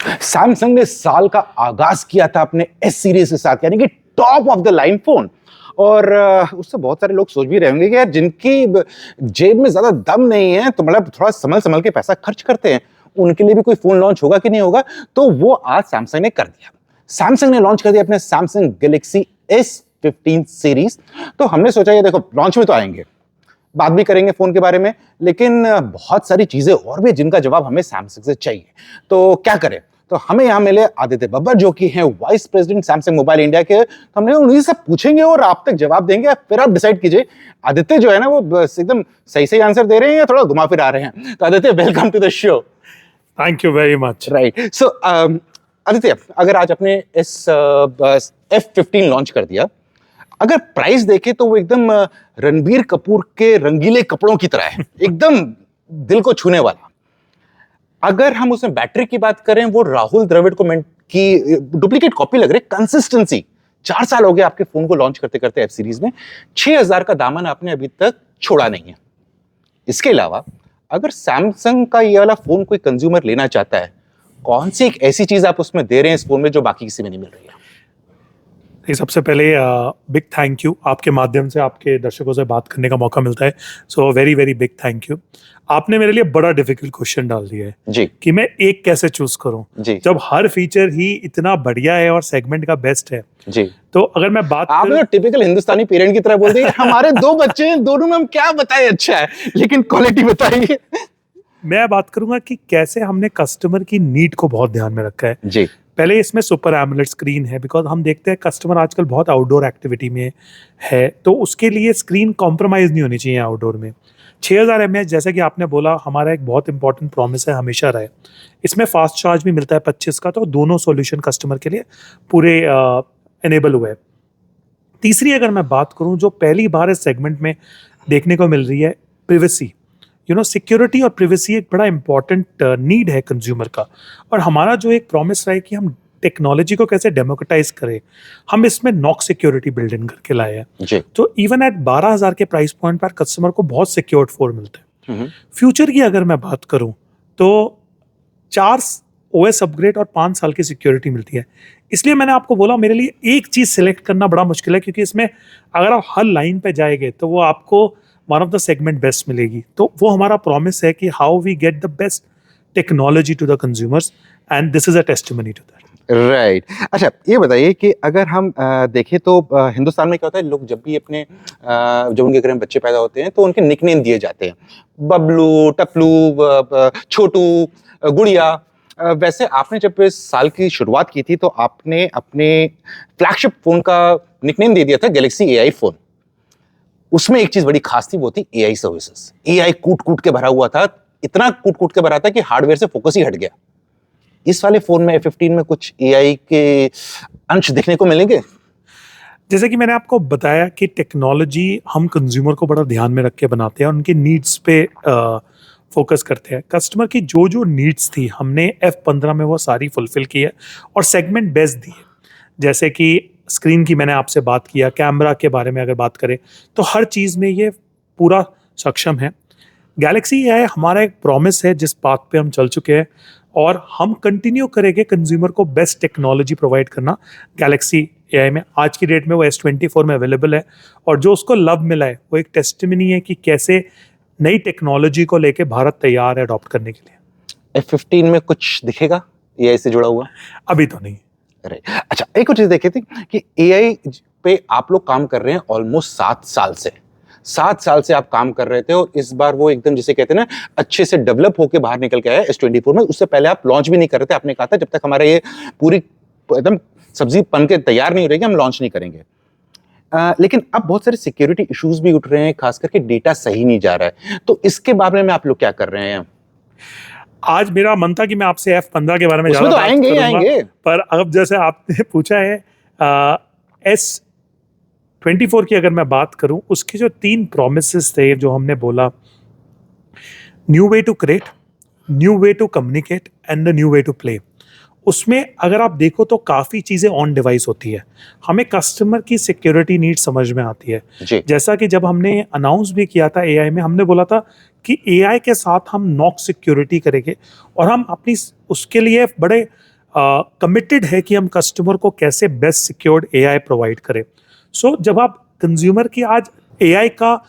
Samsung ने साल का आगाज किया था अपने एस सीरीज के साथ, यानी कि top of the line phone. और उससे बहुत सारे लोग सोच भी रहे होंगे कि यार जिनकी जेब में ज्यादा दम नहीं है, तो मतलब थोड़ा संभल संभल के पैसा खर्च करते हैं, उनके लिए भी कोई फोन लॉन्च होगा कि नहीं होगा। तो वो आज सैमसंग ने कर दिया। सैमसंग ने लॉन्च कर दिया अपने सैमसंग गैलेक्सी S15 सीरीज। तो हमने सोचा ये देखो, लॉन्च में तो आएंगे, बात भी करेंगे फोन के बारे में, लेकिन बहुत सारी चीजें और भी जिनका जवाब हमें सैमसंग से चाहिए। तो क्या करें? तो हमें यहाँ मिले आदित्य बब्बर, जो कि हैं vice president Samsung mobile India के। तो हमने उन्हीं से पूछेंगे और आप तक जवाब देंगे, फिर आप डिसाइड कीजिए। आदित्य जो है ना, वो बस एकदम सही सही आंसर दे रहे हैं या थोड़ा घुमा फिर आ रहे हैं। तो Aditya, welcome to the show. Thank you very much. Right, so Aditya, अगर आज अपने इस F15 लॉन्च कर दिया, अगर प्राइस देखे तो वो एकदम रणबीर कपूर के रंगीले कपड़ों की तरह है, एकदम दिल को छूने वाला। अगर हम उसमें बैटरी की बात करें, वो राहुल द्रविड़ की डुप्लीकेट कॉपी लग रही है। कंसिस्टेंसी, 4 साल हो गए आपके फोन को लॉन्च करते करते एफ सीरीज में, 6000 का दामन आपने अभी तक छोड़ा नहीं है। इसके अलावा अगर सैमसंग का ये वाला फोन कोई कंज्यूमर लेना चाहता है, कौन सी एक ऐसी चीज आप उसमें दे रहे हैं इस फोन में जो बाकी किसी में नहीं मिल रही है? सबसे पहले बिग थैंक यू, आपके माध्यम से आपके दर्शकों से बात करने का मौका मिलता है। So very very big thank you. आपने मेरे लिए बड़ा डिफिकल्ट क्वेश्चन डाल दिया है जी कि मैं एक कैसे चूज करूं, जी जब हर फीचर ही इतना बढ़िया है और सेगमेंट का बेस्ट है। जी। तो अगर मैं बात आपने तो टिपिकल हिंदुस्तानी पेरेंट की तरह बोल दी, हमारे 2 बच्चे हैं, दोनों में हम क्या बताएं अच्छा है, लेकिन क्वालिटी बताइए। मैं बात करूंगा कि कैसे हमने कस्टमर की नीड को बहुत ध्यान में रखा है। जी। पहले इसमें सुपर एमोलेड स्क्रीन है, बिकॉज हम देखते हैं कस्टमर आजकल बहुत आउटडोर एक्टिविटी में है, तो उसके लिए स्क्रीन कॉम्प्रोमाइज नहीं होनी चाहिए आउटडोर में। 6000 mAh, जैसे कि आपने बोला, हमारा एक बहुत इंपॉर्टेंट प्रॉमिस है, हमेशा रहे। इसमें फास्ट चार्ज भी मिलता है 25 का, तो दोनों सॉल्यूशन कस्टमर के लिए पूरे एनेबल हुए। तीसरी अगर मैं बात करूं, जो पहली बार इस सेगमेंट में देखने को मिल रही है, प्रिवेसी। सिक्योरिटी और प्रिवेसी एक बड़ा इंपॉर्टेंट नीड है कंज्यूमर का, और हमारा जो एक प्रॉमिस रहा है कि हम टेक्नोलॉजी को कैसे डेमोक्रेटाइज करें, हम इसमें नॉक सिक्योरिटी बिल्ड इन करके लाए हैं। तो इवन एट 12000 के प्राइस पॉइंट पर कस्टमर को बहुत सिक्योर्ड फोन मिलता है। फ्यूचर की अगर मैं बात करूं तो 4 OS अपग्रेड और 5 साल की सिक्योरिटी मिलती है। इसलिए मैंने आपको बोला, मेरे लिए एक चीज सिलेक्ट करना बड़ा मुश्किल है, क्योंकि इसमें अगर आप हर लाइन पे जाएंगे तो वो आपको one of the segment best मिलेगी। तो वो हमारा प्रॉमिस है कि how we get the best technology to the consumers, and this is a testimony to that. Right. अच्छा, ये बताइए कि अगर हम देखें तो हिंदुस्तान में क्या होता है, लोग जब भी अपने जब उनके घर में बच्चे पैदा होते हैं तो उनके निकनेम दिए जाते हैं, बबलू, टपलू, छोटू, गुड़िया। वैसे आपने जब इस साल की शुरुआत की थी तो आपने अपने फ्लैगशिप फोन का निकनेम दे दिया था गैलेक्सी AI फोन। उसमें एक चीज बड़ी खास थी, वो थी AI सर्विसेज। AI कूट कूट के भरा हुआ था, इतना कूट कूट के भरा था कि हार्डवेयर से फोकस ही हट गया। इस वाले फोन में F15 में कुछ AI के अंश देखने को मिलेंगे? जैसे कि मैंने आपको बताया कि टेक्नोलॉजी हम कंज्यूमर को बड़ा ध्यान में रख के बनाते हैं, उनकी नीड्स पे फोकस करते हैं। कस्टमर की जो जो नीड्स थी, हमने F15 में वो सारी फुलफिल की है और सेगमेंट बेस्ट दी है। जैसे कि स्क्रीन की मैंने आपसे बात किया, कैमरा के बारे में अगर बात करें तो हर चीज़ में ये पूरा सक्षम है। गैलेक्सी AI हमारा एक प्रॉमिस है जिस पाथ पे हम चल चुके हैं, और हम कंटिन्यू करेंगे कंज्यूमर को बेस्ट टेक्नोलॉजी प्रोवाइड करना गैलेक्सी AI में। आज की डेट में वो S24 में अवेलेबल है, और जो उसको लव मिला है वो एक टेस्टिमनी है कि कैसे नई टेक्नोलॉजी को लेके भारत तैयार है अडॉप्ट करने के लिए। F15 में कुछ दिखेगा AI से जुड़ा हुआ? अभी तो नहीं। अच्छा, एक और चीज देखी थी कि AI पे आप लोग काम कर रहे हैं ऑलमोस्ट 7 साल से। 7 साल से आप काम कर रहे थे, और इस बार वो एकदम जिसे कहते हैं ना, अच्छे से डेवलप होके बाहर निकल के आया S24 में। उससे पहले आप लॉन्च भी नहीं कर रहे थे, आपने कहा था जब तक हमारा ये पूरी एकदम सब्जी पन के तैयार नहीं हो रहेगी, हम लॉन्च नहीं करेंगे। लेकिन अब बहुत सारे सिक्योरिटी इश्यूज भी उठ रहे हैं, खास करके डेटा सही नहीं जा रहा है। तो इसके बारे में आप लोग क्या कर रहे हैं? आज मेरा मन था कि मैं आपसे F15 के बारे में उसमें तो आएंगे, पर अब जैसे आपने पूछा है, S24 की अगर मैं बात करूं, उसके जो 3 प्रोमिसेस थे जो हमने बोला, new way to create, new way to communicate and the new way to play, उसमें अगर आप देखो तो काफ़ी चीज़ें ऑन डिवाइस होती है। हमें कस्टमर की सिक्योरिटी नीड समझ में आती है। जैसा कि जब हमने अनाउंस भी किया था AI में, हमने बोला था कि AI के साथ हम नॉक सिक्योरिटी करेंगे, और हम अपनी उसके लिए बड़े कमिटेड है कि हम कस्टमर को कैसे बेस्ट सिक्योर्ड एआई प्रोवाइड करें। सो जब आप कंज्यूमर की आज एआई का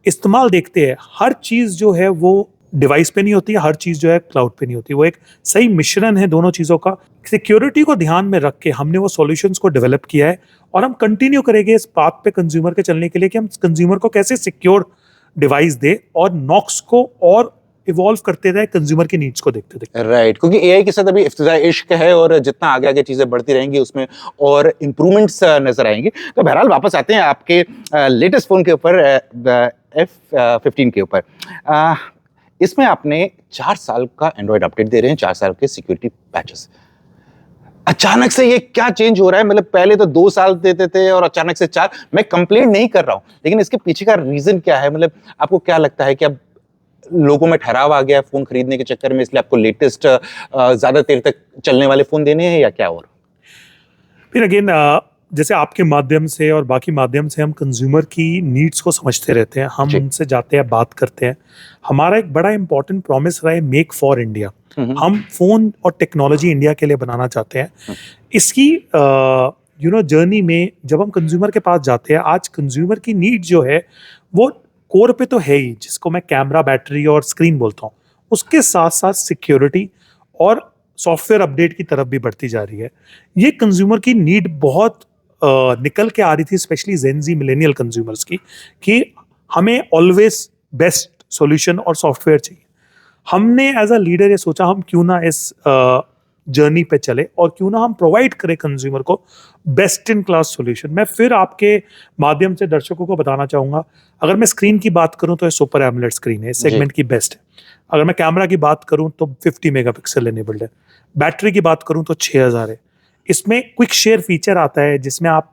इस्तेमाल देखते हैं, हर चीज़ जो है वो डिवाइस पे नहीं होती है, हर चीज़ जो है क्लाउड पे नहीं होती, वो एक सही मिश्रण है दोनों चीज़ों का। सिक्योरिटी को ध्यान में रख के हमने वो सॉल्यूशंस को डेवलप किया है और हम कंटिन्यू करेंगे इस पाथ पे कंज्यूमर के चलने के लिए कि हम कंज्यूमर को कैसे सिक्योर डिवाइस दे और नॉक्स को और इवॉल्व करते रहे कंज्यूमर की नीड्स को देखते देखते। राइट, क्योंकि एआई के साथ अभी इफ्तिदा इश्क है और जितना आगे आगे चीजें बढ़ती रहेंगी उसमें और इम्प्रूवमेंट्स नजर आएंगी। तो बहरहाल वापस आते हैं आपके लेटेस्ट फोन के ऊपर, F15 के ऊपर। इसमें आपने 4 साल का एंड्रॉइड अपडेट दे रहे हैं, 4 साल के सिक्योरिटी पैचेस। अचानक से ये क्या चेंज हो रहा है? मतलब पहले तो 2 साल देते थे और अचानक से 4। मैं कंप्लेंट नहीं कर रहा हूं, लेकिन इसके पीछे का रीजन क्या है? मतलब आपको क्या लगता है कि अब लोगों में ठहराव आ गया है फोन खरीदने के चक्कर में, इसलिए आपको लेटेस्ट ज्यादा देर तक चलने वाले फोन देने हैं, या क्या? और फिर अगेन जैसे आपके माध्यम से और बाकी माध्यम से हम कंज्यूमर की नीड्स को समझते रहते हैं, हम जी। उनसे जाते हैं, बात करते हैं। हमारा एक बड़ा इंपॉर्टेंट प्रॉमिस रहा है मेक फॉर इंडिया। हम फोन और टेक्नोलॉजी इंडिया के लिए बनाना चाहते हैं। इसकी जर्नी में जब हम कंज्यूमर के पास जाते हैं, आज कंज्यूमर की नीड जो है वो कोर पे तो है ही, जिसको मैं कैमरा, बैटरी और स्क्रीन बोलता हूँ, उसके साथ साथ सिक्योरिटी और सॉफ्टवेयर अपडेट की तरफ भी बढ़ती जा रही है। ये कंज्यूमर की नीड बहुत निकल के आ रही थी, स्पेशली जेनजी मिलेनियल कंज्यूमर्स की, कि हमें ऑलवेज बेस्ट सॉल्यूशन और सॉफ्टवेयर चाहिए। हमने एज अ लीडर ये सोचा हम क्यों ना इस जर्नी पे चले और क्यों ना हम प्रोवाइड करें कंज्यूमर को बेस्ट इन क्लास सॉल्यूशन। मैं फिर आपके माध्यम से दर्शकों को बताना चाहूँगा, अगर मैं स्क्रीन की बात करूँ तो ये सुपर एमोलेड स्क्रीन है, सेगमेंट की बेस्ट है। अगर मैं कैमरा की बात करूँ तो 50 मेगापिक्सल एनेबल्ड है। बैटरी की बात करूँ तो 6000 है। इसमें क्विक शेयर फीचर आता है जिसमें आप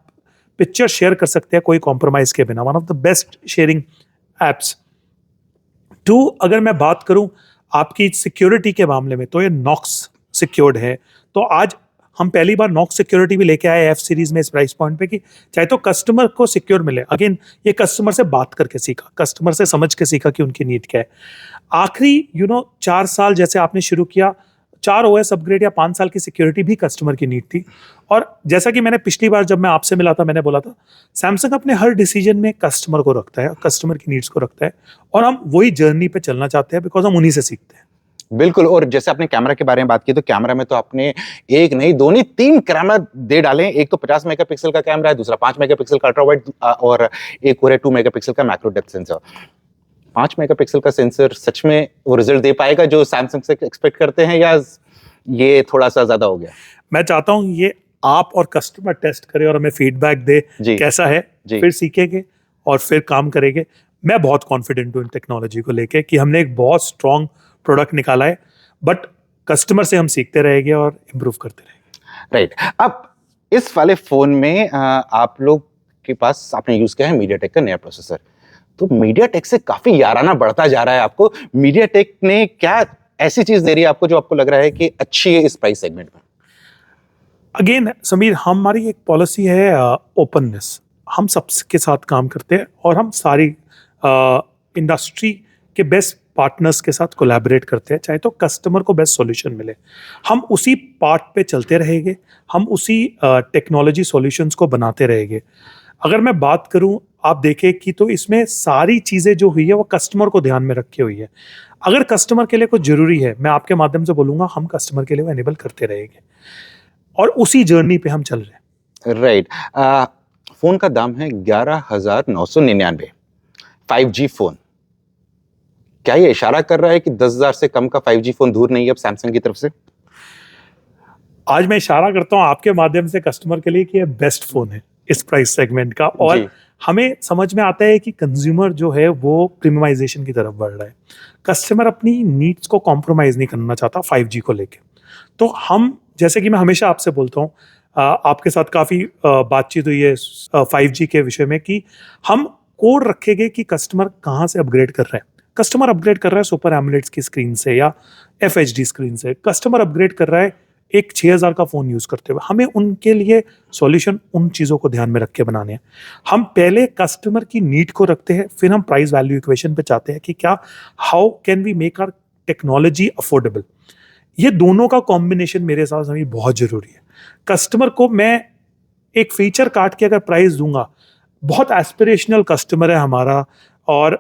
पिक्चर शेयर कर सकते हैं कोई कॉम्प्रोमाइज के बिना, one of the best sharing apps. Two, अगर मैं बात करूं आपकी सिक्योरिटी के मामले में तो ये नॉक्स सिक्योर्ड है। तो आज हम पहली बार नॉक्स सिक्योरिटी भी लेके आए एफ सीरीज में इस प्राइस पॉइंट पे, कि चाहे तो कस्टमर को सिक्योर मिले। अगेन ये कस्टमर से बात करके सीखा, कस्टमर से समझ के सीखा कि उनकी नीड क्या है। आखिरी 4 साल जैसे आपने शुरू किया, 4 ओएस अपग्रेड या 5 साल की सिक्योरिटी भी कस्टमर की नीड थी। और जैसा कि मैंने पिछली बार जब मैं आपसे मिला था मैंने बोला था, सैमसंग अपने हर डिसीजन में कस्टमर को रखता है, कस्टमर की नीड्स को रखता है, और हम वही जर्नी पे चलना चाहते हैं बिकॉज हम उन्हीं से सीखते हैं। बिल्कुल। और जैसे आपने कैमरा के बारे में बात की, तो कैमरा में तो आपने एक नहीं, दो नहीं, 3 कैमरा दे डाले। एक तो 50 मेगापिक्सल का कैमरा है, दूसरा 5 मेगापिक्सल का अल्ट्रा वाइड, और एक और है 2 मेगापिक्सल का मैक्रो डेप्थ सेंसर। 5 मेगापिक्सल का सेंसर सच में वो रिजल्ट दे पाएगा जो सैमसंग से एक्सपेक्ट करते हैं, या ये थोड़ा सा ज्यादा हो गया? मैं चाहता हूँ ये आप और कस्टमर टेस्ट करे और हमें फीडबैक दे कैसा है, फिर सीखेंगे और फिर काम करेंगे। मैं बहुत कॉन्फिडेंट हूँ इन टेक्नोलॉजी को लेके कि हमने एक बहुत स्ट्रॉन्ग प्रोडक्ट निकाला है, बट कस्टमर से हम सीखते रहेंगे और इम्प्रूव करते रहेंगे। राइट। अब इस वाले फोन में आप लोग के पास आपने यूज किया है मीडियाटेक का नया प्रोसेसर। तो मीडियाटेक से काफी याराना बढ़ता जा रहा है आपको। मीडियाटेक ने क्या ऐसी चीज दे रही है आपको जो आपको लग रहा है कि अच्छी है इस प्राइस सेगमेंट में? अगेन समीर, हमारी एक पॉलिसी है ओपननेस। हम सबके साथ काम करते हैं और हम सारी इंडस्ट्री के बेस्ट पार्टनर्स के साथ कोलैबोरेट करते हैं, चाहे तो कस्टमर को बेस्ट सॉल्यूशन मिले। हम उसी पार्ट पे चलते रहेंगे, हम उसी टेक्नोलॉजी सॉल्यूशंस को बनाते रहेंगे। अगर मैं बात करूं, आप देखें कि तो इसमें सारी चीज़ें जो हुई है वो कस्टमर को ध्यान में रखे हुई है। अगर कस्टमर के लिए कुछ जरूरी है, मैं आपके माध्यम से बोलूँगा, हम कस्टमर के लिए वो एनेबल करते रहेंगे और उसी जर्नी पे हम चल रहे हैं। राइट। फोन का दाम है 11,999, 5G फोन। क्या ये इशारा कर रहा है कि 10,000 से कम का 5G फोन दूर नहीं है अब सैमसंग की तरफ से? आज मैं इशारा करता हूं आपके माध्यम से कस्टमर के लिए कि ये बेस्ट फोन है इस प्राइस सेगमेंट का। और हमें समझ में आता है कि कंज्यूमर जो है वो प्रीमियमाइजेशन की तरफ बढ़ रहा है। कस्टमर अपनी नीड्स को कॉम्प्रोमाइज नहीं करना चाहता 5G को लेके। तो हम, जैसे कि मैं हमेशा आपसे बोलता हूँ, आपके साथ काफ़ी बातचीत हुई है 5G के विषय में, कि हम कोड रखेंगे कि कस्टमर कहाँ से अपग्रेड कर रहे हैं। कस्टमर अपग्रेड कर रहा है सुपर एमोलेड की स्क्रीन से या FHD स्क्रीन से, कस्टमर अपग्रेड कर रहा है एक 6000 का फ़ोन यूज़ करते हुए। हमें उनके लिए सॉल्यूशन उन चीज़ों को ध्यान में रख के बनाने हैं। हम पहले कस्टमर की नीड को रखते हैं, फिर हम प्राइस वैल्यू इक्वेशन पे चाहते हैं कि क्या, how can we make our technology affordable. ये दोनों का कॉम्बिनेशन मेरे हिसाब से बहुत जरूरी है। कस्टमर को मैं एक फीचर काट के अगर प्राइस दूंगा, बहुत एस्पिरेशनल कस्टमर है हमारा, और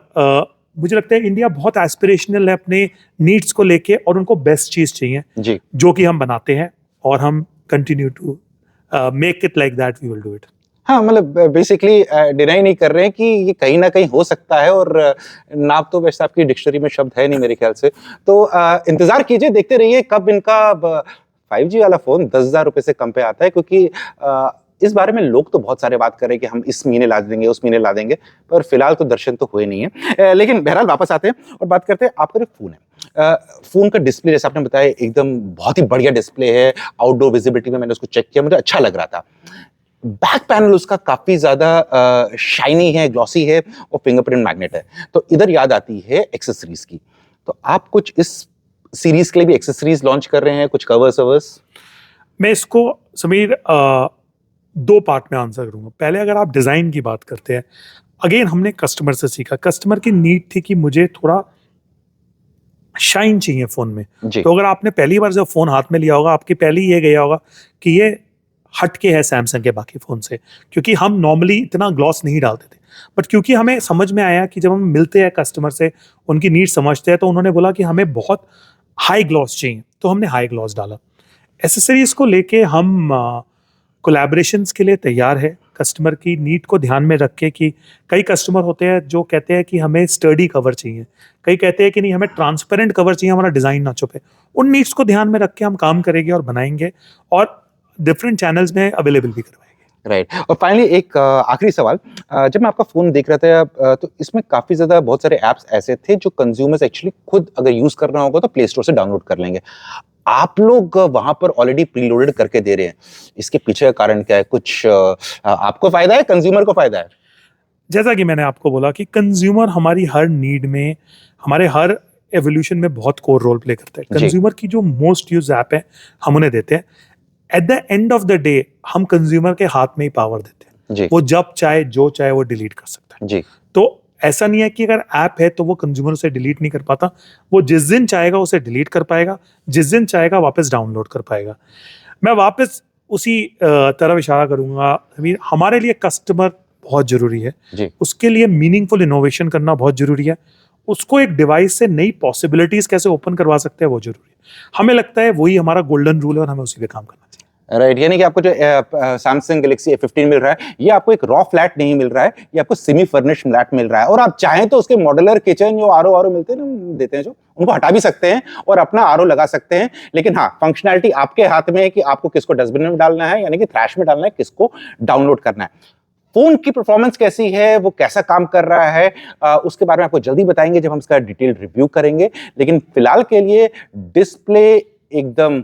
मुझे लगता है इंडिया बहुत एस्पिरेशनल है अपने नीड्स को लेके, और उनको बेस्ट चीज चाहिए जी। जो कि हम बनाते हैं, और हम continue to make it like that, we will do it. हाँ, मतलब बेसिकली डिनाई नहीं कर रहे हैं कि ये कहीं ना कहीं हो सकता है, और नाप तो वैसे आपकी डिक्शनरी में शब्द है नहीं मेरे ख्याल से, तो इंतजार कीजिए, देखते रहिए कब इनका 5G वाला फोन 10,000 रुपए से कम पे आता है, क्योंकि इस बारे में लोग तो बहुत सारे बात कर रहे हैं कि हम इस महीने ला देंगे, उस महीने ला देंगे, पर फिलहाल तो दर्शन तो हुए नहीं है। लेकिन बहरहाल वापस आते हैं और बात करते हैं, आपका जो फोन है, फोन का डिस्प्ले जैसे आपने बताया एकदम बहुत ही बढ़िया डिस्प्ले है, आउटडोर विजिबिलिटी में मैंने उसको चेक किया, मुझे अच्छा लग रहा था। बैक पैनल उसका काफी ज्यादा शाइनी है, ग्लॉसी है, और फिंगरप्रिंट मैग्नेट है, तो इधर याद आती है एक्सेसरीज की। तो आप कुछ इस सीरीज के लिए भी एक्सेसरीज लॉन्च कर रहे हैं, कुछ कवर्स ववर्स? मैं इसको समीर दो पार्ट में आंसर करूंगा। पहले अगर आप डिजाइन की बात करते हैं, अगेन हमने कस्टमर से सीखा, कस्टमर की नीड थी कि मुझे थोड़ा शाइन चाहिए फोन में। तो अगर आपने पहली बार जब फोन हाथ में लिया होगा, आपकी पहली ये गया होगा कि ये हटके है सैमसंग के बाकी फोन से, क्योंकि हम नॉर्मली इतना ग्लॉस नहीं डालते थे, बट क्योंकि हमें समझ में आया कि जब हम मिलते हैं कस्टमर से, उनकी नीड समझते हैं, तो उन्होंने बोला कि हमें बहुत हाई ग्लॉस चाहिए, तो हमने हाई ग्लॉस डाला। एसेसरीज को लेके हम कोलैबोरेशंस के लिए तैयार है, कस्टमर की नीड को ध्यान में रख के, कि कई कस्टमर होते हैं जो कहते हैं कि हमें स्टर्डी कवर चाहिए, कई कहते हैं कि नहीं हमें ट्रांसपेरेंट कवर चाहिए, हमारा डिज़ाइन ना छुपे। उन नीड्स को ध्यान में रख के हम काम करेंगे और बनाएंगे, और डिफरेंट चैनल्स में अवेलेबल भी करवाएंगे। राइट। और फाइनली एक आखिरी सवाल, जब मैं आपका फोन देख रहा था तो इसमें काफी ज्यादा बहुत सारे ऐप्स ऐसे थे जो कंज्यूमर्स एक्चुअली खुद अगर यूज करना होगा तो प्ले स्टोर से डाउनलोड कर लेंगे, आप लोग वहां पर ऑलरेडी प्रीलोडेड करके दे रहे हैं, इसके पीछे का कारण क्या है? कुछ आपको फायदा है, कंज्यूमर को फायदा है? जैसा कि मैंने आपको बोला कि कंज्यूमर हमारी हर नीड में, हमारे हर एवोल्यूशन में बहुत कोर रोल प्ले करता है। कंज्यूमर की जो मोस्ट यूज ऐप है हम उन्हें देते हैं। At the end of the day हम कंज्यूमर के हाथ में ही पावर देते हैं, वो जब चाहे जो चाहे वो डिलीट कर सकता है जी। तो ऐसा नहीं है कि अगर ऐप है तो वो कंज्यूमर उसे डिलीट नहीं कर पाता, वो जिस दिन चाहेगा उसे डिलीट कर पाएगा, जिस दिन चाहेगा वापस डाउनलोड कर पाएगा। मैं वापस उसी तरफ इशारा करूंगा, हमारे लिए कस्टमर बहुत जरूरी है जी। उसके लिए मीनिंगफुल इनोवेशन करना बहुत जरूरी है, उसको एक डिवाइस से नई पॉसिबिलिटीज कैसे ओपन करवा सकते हैं वो जरूरी है। हमें लगता है वही हमारा गोल्डन रूल है और हमें उसी पे काम करना चाहिए। राइट, यानी कि आपको जो सैमसंग गैलेक्सी A15 मिल रहा है, ये आपको एक रॉ फ्लैट नहीं मिल रहा है, ये आपको सेमी फर्निश्ड फ्लैट मिल रहा है, और आप चाहें तो उसके मॉड्यूलर किचन जो आरओ मिलते हैं ना, देते हैं जो, उनको हटा भी सकते हैं और अपना आरओ लगा सकते हैं। लेकिन हाँ, फंक्शनैलिटी आपके हाथ में है कि आपको किसको डस्टबिन में डालना है, यानी कि थ्रैश में डालना है, किसको डाउनलोड करना है। फोन की परफॉर्मेंस कैसी है, वो कैसा काम कर रहा है, उसके बारे में आपको जल्दी बताएंगे जब हम इसका डिटेल रिव्यू करेंगे। लेकिन फिलहाल के लिए डिस्प्ले एकदम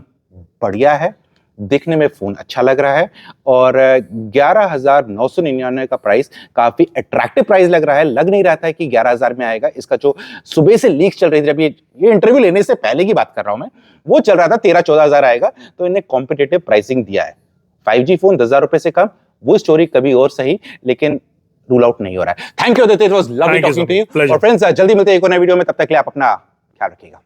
बढ़िया है, दिखने में फोन अच्छा लग रहा है, और 11,999 का प्राइस काफी अट्रैक्टिव प्राइस लग रहा है। लग नहीं रहा था कि 11,000 में आएगा। इसका जो सुबह से लीक चल रही थी, जब ये इंटरव्यू लेने से पहले की बात कर रहा हूं मैं, वो चल रहा था 13-14,000 आएगा, तो इन्हें कॉम्पिटिटिव प्राइसिंग दिया है। 5G फोन 10,000 रुपए से कम, वो स्टोरी कभी और सही, लेकिन रूल आउट नहीं हो रहा है। Thank you Aditya, it was lovely talking to you. और फ्रेंड्स, जल्दी मिलते हैं एक और नए वीडियो में, तब तक के लिए आप अपना ख्याल रखिएगा।